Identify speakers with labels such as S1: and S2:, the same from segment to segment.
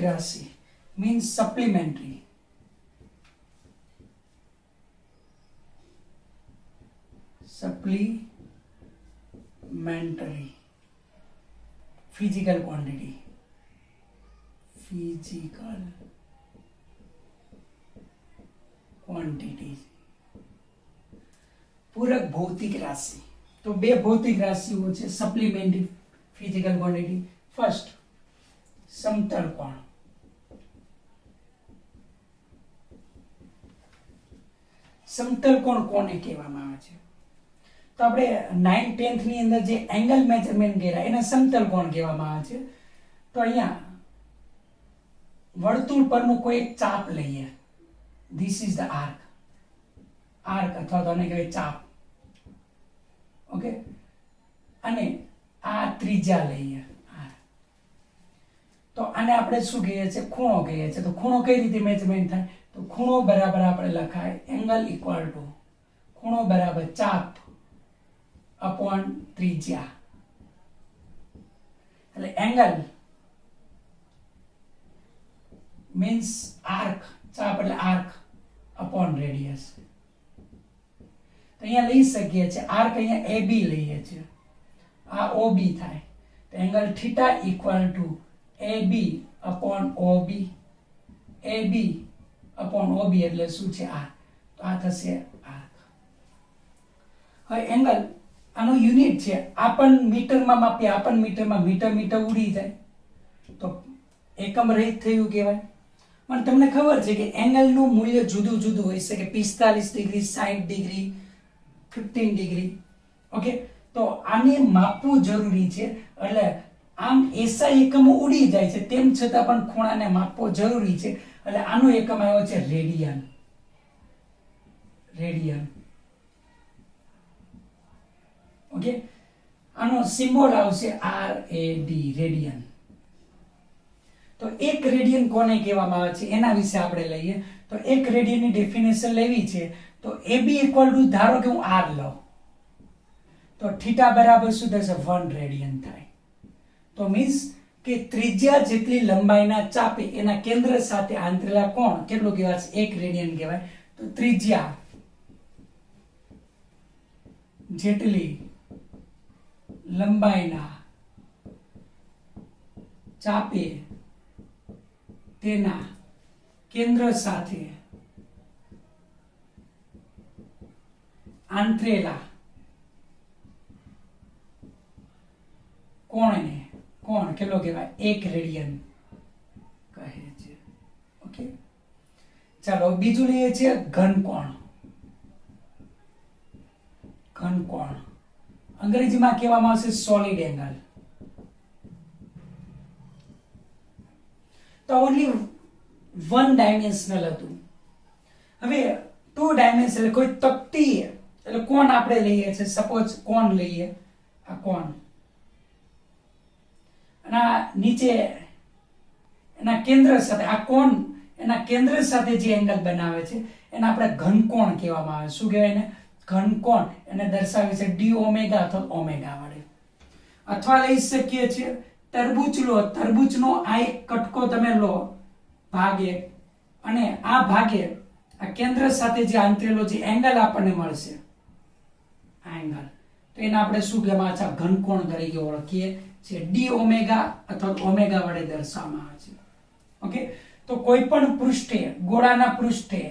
S1: राशि means supplementary, supplementary physical quantity, physical quantity, पूरक भौतिक राशि। तो बे भौतिक राशिओ छे सप्लीमेंटरी फिजिकल क्वांटिटी। फर्स्ट समतल कोण, समतल कोण कोने कहेवामां आवे छे? तो આપણે 9th 10th ની અંદર જે એંગલ મેઝરમેન્ટ કર્યા એને સમતલ કોણ કહેવામાં આવે છે। તો અહીંયા વર્તુળ પરનું કોઈ એક ચાપ લઈએ, this is the arc, arc અથવા તો આને કહેવાય ચાપ, ઓકે, અને આ ત્રિજ્યા લઈએ આર, તો આને આપણે શું કહીએ છીએ? ખૂણો કહીએ છીએ। તો ખૂણો કઈ રીતે મેઝરમેન્ટ થાય? તો ખૂણો બરાબર આપણે લખાય એંગલ ઇક્વલ ટુ ખૂણો બરાબર ચાપ अपॉन त्रिज्या, એટલે એંગલ मीन्स आर्क, चाप એટલે आर्क अपॉन रेडियस। तो અહીંયા લઈ શકીએ છે આર્ક, અહીંયા AB લઈએ છે, આ OB થાય, તો angle theta equal to AB upon OB, AB upon OB એટલે શું છે? R, તો આ થશે આર્ક। હવે એંગલ આનો યુનિટ છે, આપણ મીટરમાં માપીએ, આપણ મીટરમાં મીટર મીટર ઉડી જાય તો એકમ રહિત થયું કહેવાય। પણ તમને ખબર છે કે એંગલનું મૂલ્ય જુદું જુદું હોઈ શકે, 45 ડિગ્રી, 60 ડિગ્રી, 15 ડિગ્રી, ઓકે। તો આને માપવું જરૂરી છે, એટલે આમ એસા એકમો ઉડી જાય છે તેમ છતાં પણ ખૂણાને માપવો જરૂરી છે, એટલે આનો એકમ આવ્યો છે રેડિયન, રેડિયન, ओके। આનો સિમ્બોલ આવશે RAD, રેડિયન। તો એક રેડિયન કોને કહેવામાં આવે છે એના વિશે આપણે લઈએ। તો એક રેડિયનની ડેફિનેશન લેવી છે, તો AB ઇક્વલ ટુ, ધારો કે હું R લઉં, તો થીટા બરાબર શું થશે? 1 રેડિયન થાય। તો મીન્સ કે ત્રિજ્યા જેટલી લંબાઈના ચાપે એના કેન્દ્ર સાથે આંતરેલા કોણ કેટલું કહેવાય? 1 રેડિયન કહેવાય। તો ત્રિજ્યા જેટલી લંબાઈના ચાપે તેના કેન્દ્ર સાથે આંતરેલા કોણને કોણ કેટલો કહેવાય? 1 રેડિયન કહે છે, ઓકે। ચાલો બીજું લઈએ છીએ ઘનકોણ, ઘનકોણ અંગ્રેજીમાં કહેવામાં આવશે સોલિડ એંગલ। તો ઓનલી 1 ડાયમેન્શનલ હતું, હવે 2 ડાયમેન્શનલ કોઈ તકતી એટલે કોણ આપણે લઈએ છીએ, સપોઝ કોણ લઈએ, આ કોણ, અને નીચે એના કેન્દ્ર સાથે આ કોણ એના કેન્દ્ર સાથે જે એંગલ બનાવે છે એને આપણે ઘનકોણ કહેવામાં આવે। શું કહેવાય એને? ઘનકોણ। એને દર્શાવે છે d ઓમેગા અથવા ઓમેગા વડે, અથવા લઈ શકીએ છીએ તરબૂચ લો, તરબૂચનો આ એક કટકો તમે લો ભાગે, અને આ ભાગે આ કેન્દ્ર સાથે જે આંતરેલો જે એંગલ આપણને મળશે આ એંગલ, તો એને આપણે શું કહેવામાં આવે છે? ઘનકોણ તરીકે ઓળખીએ છીએ। d ઓમેગા અથવા ઓમેગા વડે દર્શાવવામાં આવે છે, ઓકે। તો કોઈ પણ પૃષ્ઠે, ગોળાના પૃષ્ઠે,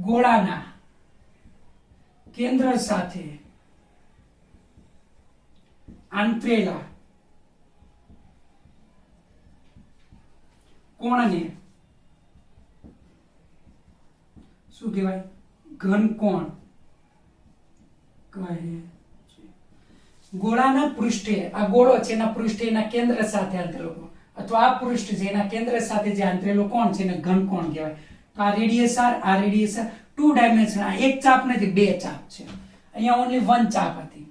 S1: ગોળાના કેન્દ્ર સાથે આંતરેલા કોણને શું કહેવાય? ઘનકોણ કહે છે। ગોળાના પૃષ્ઠે, આ ગોળો છે એના પૃષ્ઠે એના કેન્દ્ર સાથે આંતરેલો કોણ, અથવા આ પૃષ્ઠ છે એના કેન્દ્ર સાથે જે આંતરેલો કોણ છે એને ઘનકોણ કહેવાય। તો આ રેડિયસ R, આ રેડિયસ R, 2 ડાયમેન્શન, આ એક ચાપ નથી, 2 ચાપ છે, અહીંયા ઓન્લી 1 ચાપ હતી।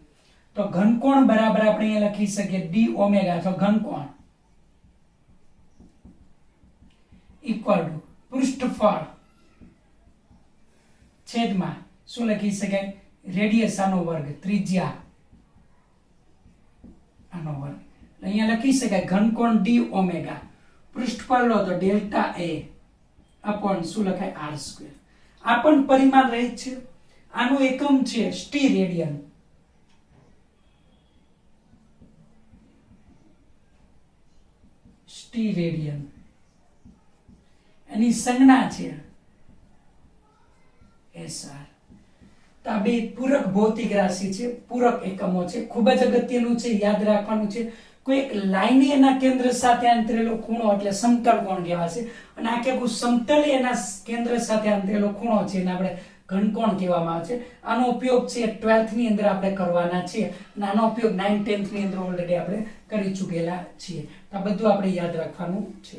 S1: તો ઘનકોણ બરાબર આપણે અહીંયા લખી શકીએ d ઓમેગા, અથવા ઘનકોણ ઇક્વલ ટુ પૃષ્ઠફળ છેદમાં શું લખી શકાય? રેડિયસ આનો વર્ગ, ત્રિજ્યા આનો વર્ગ, અહીંયા લખી શકાય ઘનકોણ ડી ઓમેગા, પૃષ્ઠફળ લો તો ડેલ્ટા એ અપોન શું લખાય આર સ્ક્વેર. આ પણ પરિમાણ રહે છે. આનો એકમ છે સ્ટી રેડિયન. સ્ટી રેડિયન એની સંજ્ઞા છે એસઆર. તો આ બે પૂરક ભૌતિક રાશિ છે, પૂરક એકમો છે. ખૂબ જ અગત્યનું છે, યાદ રાખવાનું છે. કોઈ એક લાઈન એના કેન્દ્ર સાથે અંતરેલો ખૂણો એટલે સમતલ કોણ કહેવાશે, અને આ કે સમતલ એના કેન્દ્ર સાથે અંતરેલો ખૂણો છે એને આપણે ઘનકોણ કહેવામાં આવે છે. આનો ઉપયોગ છે 12th ની અંદર આપણે કરવાના છે, અને આનો ઉપયોગ 9th 10th ની અંદર ઓલરેડી આપણે કરી ચૂકેલા છીએ. આ બધું આપણે યાદ રાખવાનું છે.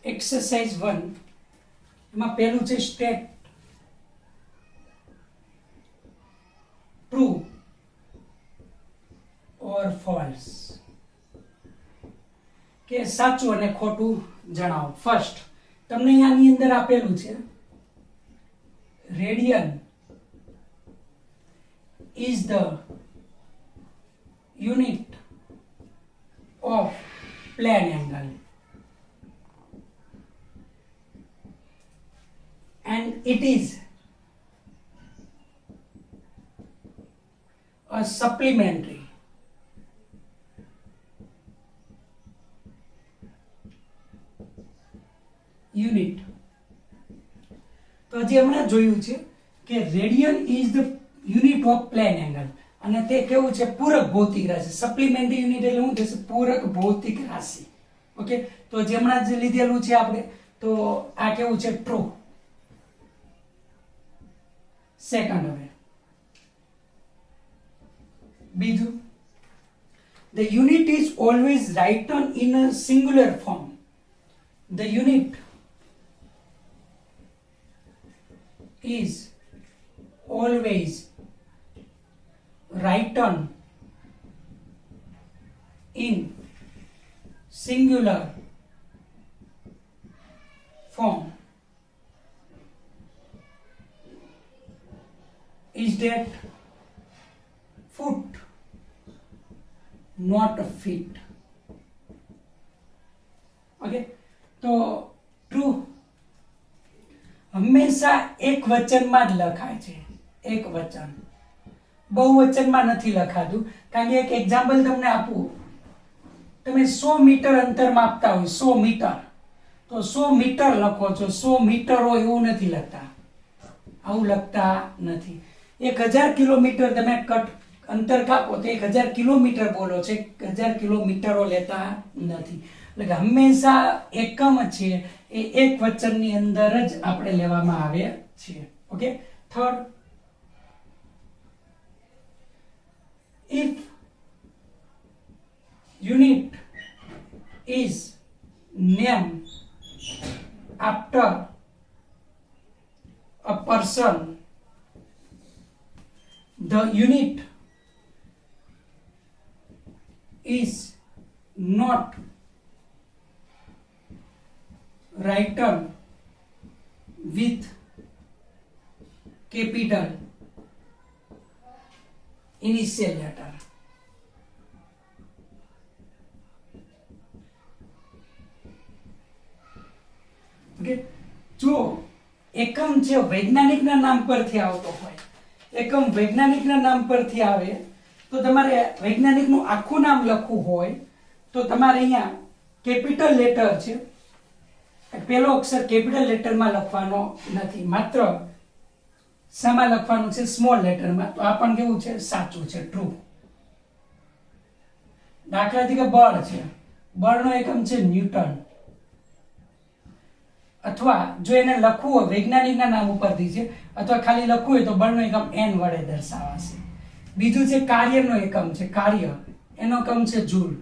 S1: એક્સરસાઇઝ 1 એમાં પહેલું છે સ્ટેટ ટ્રુ ઓર ફોલ્સ, કે સાચું અને ખોટું જણાવો. ફર્સ્ટ તમને અહીંયાની અંદર આપેલું છે radian is the unit of plane angle and it is a supplementary unit. તો જે હમણાં જોયું છે કે radian is the unit of plane angle, અને તે કેવું છે પૂરક ભૌતિક રાશિ. સપ્લિમેન્ટરી યુનિટ એટલે શું થશે પૂરક ભૌતિક રાશિ. ઓકે, તો જે હમણાં જે લીધેલું છે આપણે, તો આ કેવું છે ટ્રુ. સેકન્ડ હવે બીજું, the unit is always written in a singular form. The unit is always written in singular form. Is that foot, not a feet. Okay, તો ટ્રુ હંમેશા એક વચનમાં જ લખાય છે. એક વચન, બહુવચનમાં નથી લખાતું. કારણ કે એક એક્ઝામ્પલ તમને આપું, તમે 100 મીટર અંતર માપતા હોય, 100 મીટર, તો 100 મીટર લખો છો, 100 મીટર હોય એવું નથી લખતા, આવું લખતા નથી. 1000 કિલોમીટર તમે અંતર કાપો તો 1000 કિલોમીટર બોલો છે, 1000 કિલોમીટરો લેતા નથી. એટલે કે હંમેશા એકમ છે એ એક વચનની અંદર જ આપણે લેવામાં આવે છે. Okay, third, if unit is named after a person, the unit is not written with capital initial letter. Okay, જો એકમ છે વૈજ્ઞાનિકના નામ પરથી આવતો હોય, એકમ વૈજ્ઞાનિકના નામ પરથી આવે, તો તમારે વૈજ્ઞાનિકનું આખું નામ લખવું હોય તો તમારે અહીંયા કેપિટલ લેટર છે, પહેલો અક્ષર કેપિટલ લેટરમાં લખવાનો નથી, માત્ર શામાં લખવાનું છે સ્મોલ લેટરમાં. તો આ પણ કેવું છે સાચું છે, ટ્રુ. દાખલા તરીકે બળ છે, બળનો એકમ છે ન્યૂટન, અથવા જો એને લખવું હોય વૈજ્ઞાનિકના નામ ઉપરથી છે, અથવા ખાલી લખવું હોય તો બળનો એકમ n વડે દર્શાવાશે. બીજું છે કાર્યનો એકમ છે, કાર્ય, એનો એકમ છે જૂલ.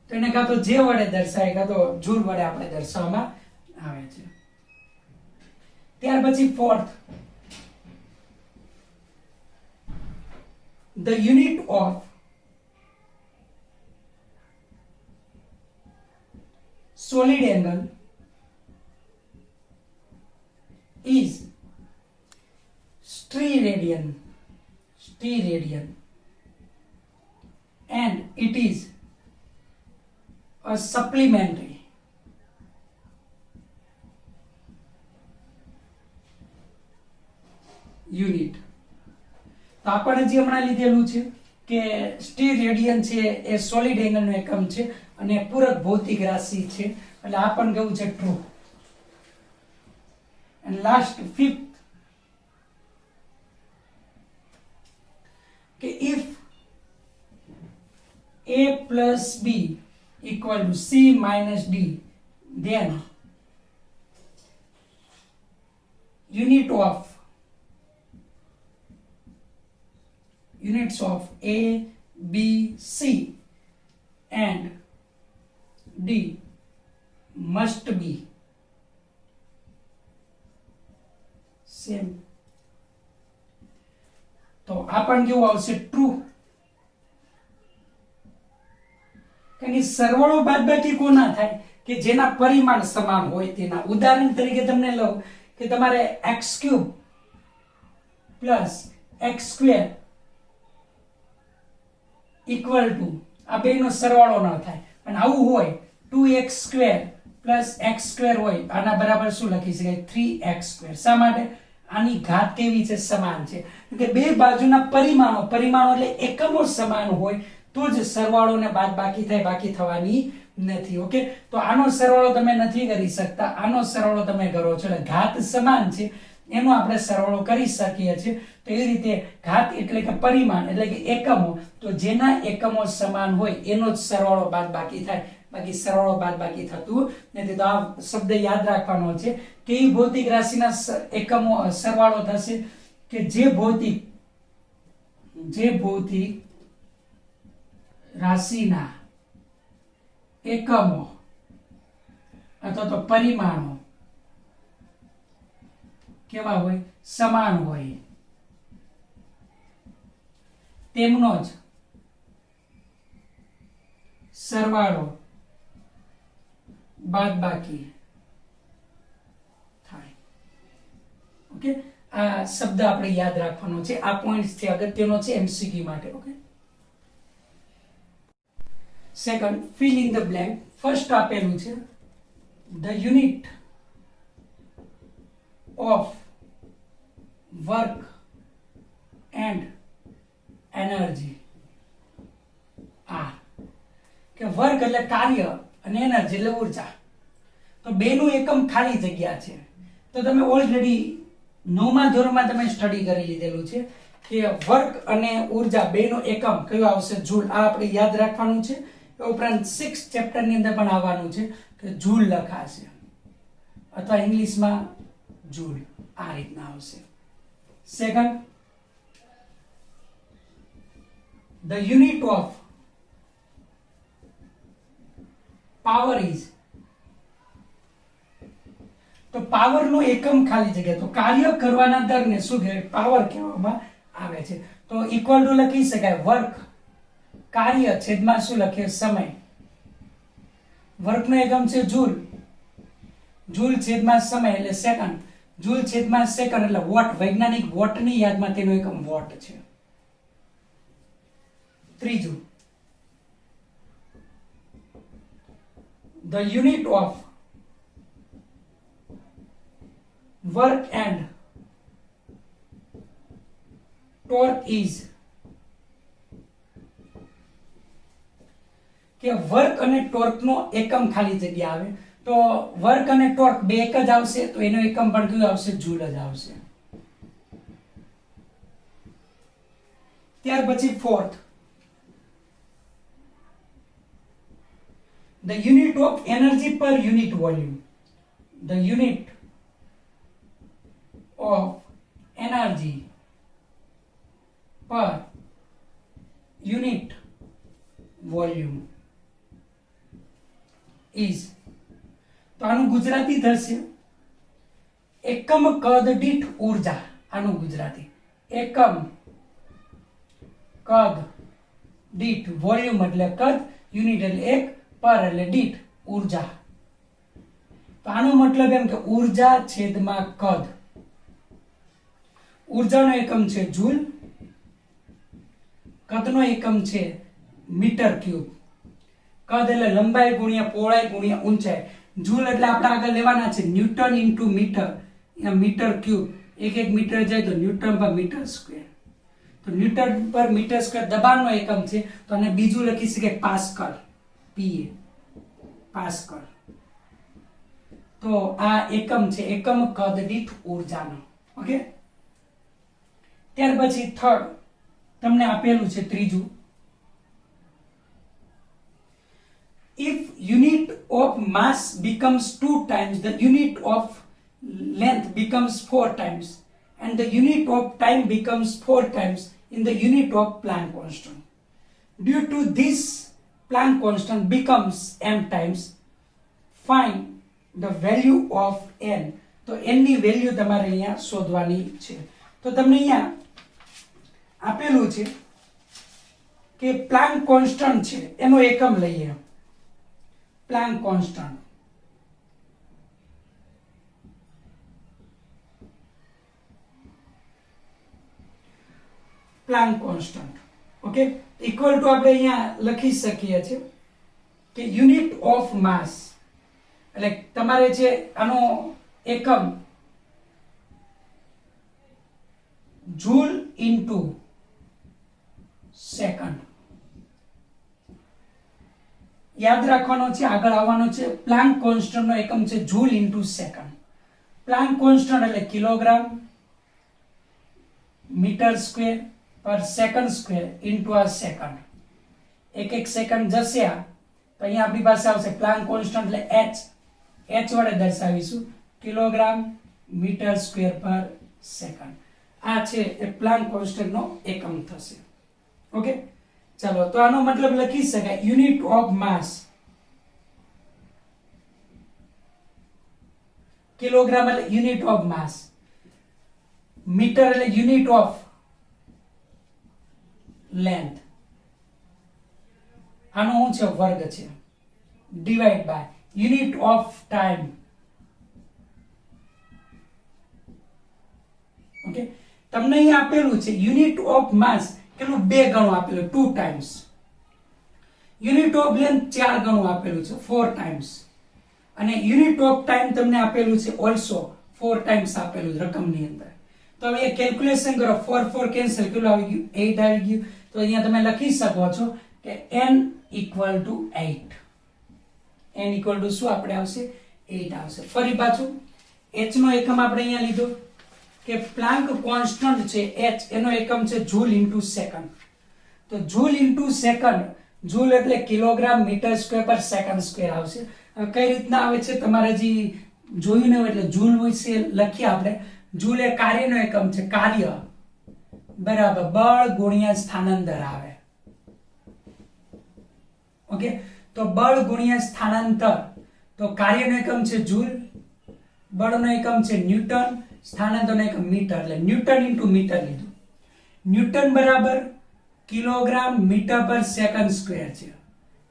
S1: તો એને કાં તો જે વડે દર્શાવે કાં તો જૂલ વડે આપણે દર્શાવવામાં આવે છે. ત્યાર પછી fourth, the unit of solid angle is striradian. striradian. and it is a supplementary unit. તો આપણે જે હમણાં લીધેલું છે કે સ્ટીર રેડિયન છે એ સોલિડ એંગલનો એકમ છે અને પૂરક ભૌતિક રાશિ છે, એટલે આ પણ કેવું છે ટ્રુ. એન્ડ લાસ્ટ ફિફ્થ કે if a plus b equal to c minus d, then units of a, b, c and d must be same. તો આ પણ કેવું આવશે ટ્રુ. કારણ કે સરવાળો બાદબાકી કોના થાય કે જેના પરિમાણ સમાન હોય તેના. ઉદાહરણ તરીકે તમને લઉં કે તમારે x³ + x² ઇક્વલ ટુ આ બેનો સરવાળો ન થાય, અને આવું હોય 2x² + x² હોય, આના બરાબર શું લખી શકાય 3x². શા માટે? આની ઘાત કેવી છે? સમાન છે. કે બે બાજુના પરિમાણો એટલે એકમો સમાન હોય તો જ સરવાળો ને બાદબાકી થાય, બાકી થવાની નથી. ઓકે, તો આનો સરવાળો તમે નથી કરી શકતા, આનો સરવાળો તમે કરો છો એટલે ઘાત સમાન છે એનો આપણે સરવાળો કરી શકીએ છીએ. તો એ રીતે ઘાત એટલે કે પરિમાણ એટલે કે એકમો, તો જેના એકમો સમાન હોય એનો જ સરવાળો બાદબાકી થાય, બાકી સરવાળો બાદબાકી થતું નથી. તો આ શબ્દ યાદ રાખવાનો છે. કેવી ભૌતિક રાશિના એકમો સરવાળો થશે? કે જે ભૌતિક રાશિના એકમો અથવા તો પરિમાણો કેવા હોય? સમાન હોય, તેમનો જ સરવાળો બાદબાકી થાય. ઓકે, આ શબ્દ આપણે યાદ રાખવાનો છે. આ પોઈન્ટ્સ છે અગત્યનો છે એમસીક્યુ માટે. Okay, second, fill in the blank. First આપેલું છે the unit of work and energy are. કે વર્ક એટલે કાર્ય અને એનર્જી એટલે ઉર્જા. તો બેનું એકમ ખાલી જગ્યા છે. તો તમે ઓલરેડી 9મા ધોરણમાં તમે સ્ટડી કરી લીધેલું છે કે વર્ક અને ઉર્જા બેનો એકમ કયો આવશે? જૂલ. આ આપણે યાદ રાખવાનું છે. એ ઉપરાંત 6th ચેપ્ટરની અંદર પણ આવવાનું છે કે જૂલ લખાશે અથવા ઇંગ્લિશમાં જૂલ, આ રીતના આવશે. Second, the unit of power is. તો પાવર નો એકમ ખાલી જગ્યા, તો કાર્ય કરવાના દરને શું કહેવાય? પાવર કહેવામાં આવે છે. તો ઇક્વલ ટુ લખી શકાય વર્ક કાર્ય છેદમાં શું લખીએ? સમય. વર્કનો એકમ છે જૂલ, જૂલ છેદમાં સમય એટલે સેકન્ડ, જૂલ છેદમાં સેકન્ડ એટલે વોટ. વૈજ્ઞાનિક વોટની યાદમાં તેનો એકમ વોટ છે. ત્રીજું, the unit of work and torque is. કે વર્ક અને ટોર્કનો એકમ ખાલી જગ્યા આવે તો વર્ક અને ટોર્ક બે એક જ આવશે, તો એનો એકમ પણ કયું આવશે? જૂલ જ આવશે. ત્યાર પછી fourth, the unit of energy per unit volume. The unit of energy per unit volume is. તો આનું ગુજરાતી થશે એકમ કદ દીઠ ઉર્જા. આનું ગુજરાતી એકમ કદ દીઠ, વોલ્યુમ એટલે કદ, યુનિટ એટલે એક, પર એટલે દીઠ ઉર્જા. તો આનો મતલબ એમ કે ઉર્જા છેદમાં કદ. ઉર્જાનો એકમ છે જૂલ, કદનો એકમ છે મીટર ક્યુબ. કદ એટલે લંબાઈ ગુણ્યા પહોળાઈ ગુણ્યા ઊંચાઈ. જૂલ એટલે આપણે આગળ લેવાના છે newton into metre, metre cube. એક મીટર જાય તો ન્યૂટન પર મીટર સ્ક્વેર. તો ન્યૂટન પર મીટર સ્ક્વેર દબાણનો એકમ છે, તો આને બીજું લખી શકાય પાસ્કલ, પીએ, પાસ્કલ. તો આ એકમ છે, એકમ કદ દીઠ ઊર્જાનો. ઓકે, ત્યાર પછી થર્ડ તમને આપેલું છે ત્રીજું, if unit of mass becomes 2 times the unit of length becomes 4 times and the unit of time becomes 4 times in the unit of Planck constant. Due to this Planck constant becomes m times, find the value of n. તો n ની value તમારે અહીંયા શોધવાની છે. તો તમને અહીંયા આપેલું છે કે પ્લાન્ક કોન્સ્ટન્ટ છે એનો એકમ લઈએ. Planck constant, Planck constant. Okay, equal to આપણે અહીંયા લખી શકીએ છીએ કે યુનિટ ઓફ માસ, એટલે તમારે છે આનો એકમ જૂલ ઇન્ટુ સેકન્ડ. યાદ રાખવાનો છે, આગળ આવવાનો છે. પ્લાન્ક કોન્સ્ટન્ટ નો એકમ છે joule into second. Planck constant એટલે કિલોગ્રામ મીટર સ્ક્વેર પર સેકન્ડ સ્ક્વેર ઇન્ટુ આ સેકન્ડ. એક સેકન્ડ જશે તો અહીંયા આપણી પાસે આવશે પ્લાન્ક કોન્સ્ટન્ટ એટલે h વડે દર્શાવીશું, કિલોગ્રામ મીટર સ્ક્વેર પર સેકન્ડ. આ છે એ પ્લાન્ક કોન્સ્ટન્ટ નો એકમ થશે. ઓકે, ચાલો, તો આનો મતલબ લખી શકાય યુનિટ ઓફ માસ, કિલોગ્રામ એટલે યુનિટ ઓફ માસ, મીટર એટલે યુનિટ ઓફ લેન્થ, આનો શું છે વર્ગ છે, divide by unit of time. Okay, તમને અહીં આપેલું છે યુનિટ ઓફ માસ કેટલું 2 ગણું આપેલું 2 ટાઈમ્સ, યુનિટ ઓફ લેન્થ 4 ગણું આપેલું છે 4 ટાઈમ્સ, અને યુનિટ ઓફ ટાઈમ તમને આપેલું છે ઓલસો 4 ટાઈમ્સ આપેલું રકમની અંદર. તો હવે કેલ્ક્યુલેશન કરો, 4 4 કેન્સલ, કેટલું આવી ગયું 8 આવી ગયું. તો અહીંયા તમે લખી શકો છો કે n equal to 8. n equal to શું આપણે આવશે 8 આવશે. ફરી પાછું h નો એકમ આપણે અહીંયા લીધો કે પ્લાન્ક કોન્સ્ટન્ટ છે h, એનો એકમ છે જૂલ ઇન્ટુ સેકન્ડ. તો જૂલ ઇન્ટુ સેકન્ડ, જૂલ એટલે કિલોગ્રામ મીટર સ્ક્વેર પર સેકન્ડ સ્ક્વેર આવશે. હવે કઈ રીતના આવે છે તમારે જે જોયું ને એટલે જૂલ વિશે લખીએ આપણે. જૂલ એ કાર્યનો એકમ છે, કાર્ય બરાબર બળ ગુણ્યા સ્થાનાંતર આવે. ઓકે, તો બળ ગુણ્યા સ્થાનાંતર, તો કાર્યનો એકમ છે જૂલ, બળનો એકમ છે ન્યૂટન, સ્થાનાંતરનો એકમ મીટર, એટલે ન્યૂટન ઇન્ટુ મીટર લીધું. ન્યૂટન બરાબર કિલોગ્રામ મીટર પર સેકન્ડ સ્ક્વેર છે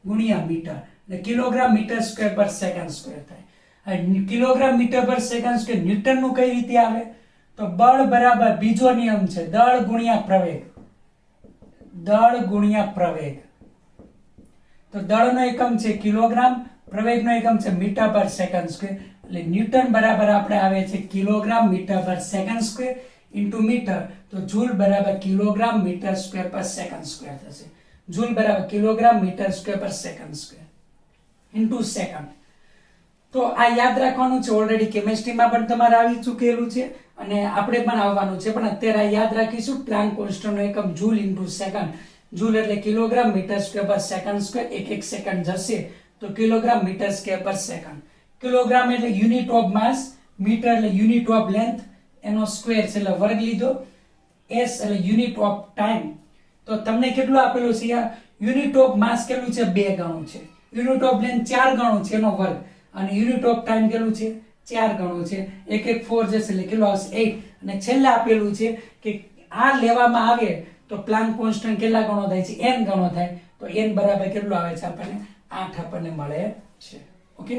S1: ગુણ્યા મીટર, એટલે કિલોગ્રામ મીટર સ્ક્વેર પર સેકન્ડ સ્ક્વેર થાય. કિલોગ્રામ મીટર પર સેકન્ડ સ્ક્વેર ન્યૂટન નું કઈ રીતે આવે, તો બળ બરાબર બીજો નિયમ છે દળ ગુણ્યા પ્રવેગ, દળ ગુણ્યા પ્રવેગ. તો દળનો એકમ છે કિલોગ્રામ, પ્રવેગનો એકમ છે મીટર પર સેકન્ડ સ્ક્વેર, એટલે ન્યૂટન બરાબર આપણે આવે છે કિલોગ્રામ મીટર પર સેકન્ડ સ્ક્વેર ઇન્ટુ મીટર. તો જૂલ બરાબર કિલોગ્રામ મીટર સ્ક્વેર પર સેકન્ડ સ્ક્વેર થશે. જૂલ બરાબર કિલોગ્રામ મીટર સ્ક્વેર પર સેકન્ડ સ્ક્વેર ઇન્ટુ સેકન્ડ. તો આ યાદ રાખવાનું છે. ઓલરેડી કેમિસ્ટ્રીમાં પણ તમારે આવી ચૂકેલું છે અને આપણે પણ આવવાનું છે, પણ અત્યારે યાદ રાખીશું. પ્લાન્ક કોન્સ્ટન્ટ નો એકમ જૂલ ઇન્ટુ સેકન્ડ. જૂલ એટલે કિલોગ્રામ મીટર સ્ક્વેર પર સેકન્ડ સ્ક્વેર, એક સેકન્ડ જશે તો કિલોગ્રામ મીટર સ્ક્વેર પર સેકન્ડ. કિલોગ્રામ એટલે યુનિટ ઓફ માસ, મીટર એટલે યુનિટ ઓફ લેન્થ, એનો સ્ક્વેર છે એટલે વર્ગ લીધો, s એટલે યુનિટ ઓફ ટાઈમ. તો તમને કેટલું આપેલું છે યાર, યુનિટ ઓફ માસ કેટલું છે 2 ગણું છે, યુનિટ ઓફ લેન્થ 4 ગણું છે એનો વર્ગ, અને યુનિટ ઓફ ટાઈમ કેટલું છે 4 ગણું છે. એક 4 જશે એટલે કેટલું આવશે 8. અને છેલ્લે આપેલું છે કે આ લેવામાં આવે તો પ્લાન્ક કોન્સ્ટન્ટ કેટલા ગણો થાય છે, n ગણો થાય. તો n બરાબર કેટલું આવે છે આપણને 8 આપણને મળે છે. ઓકે.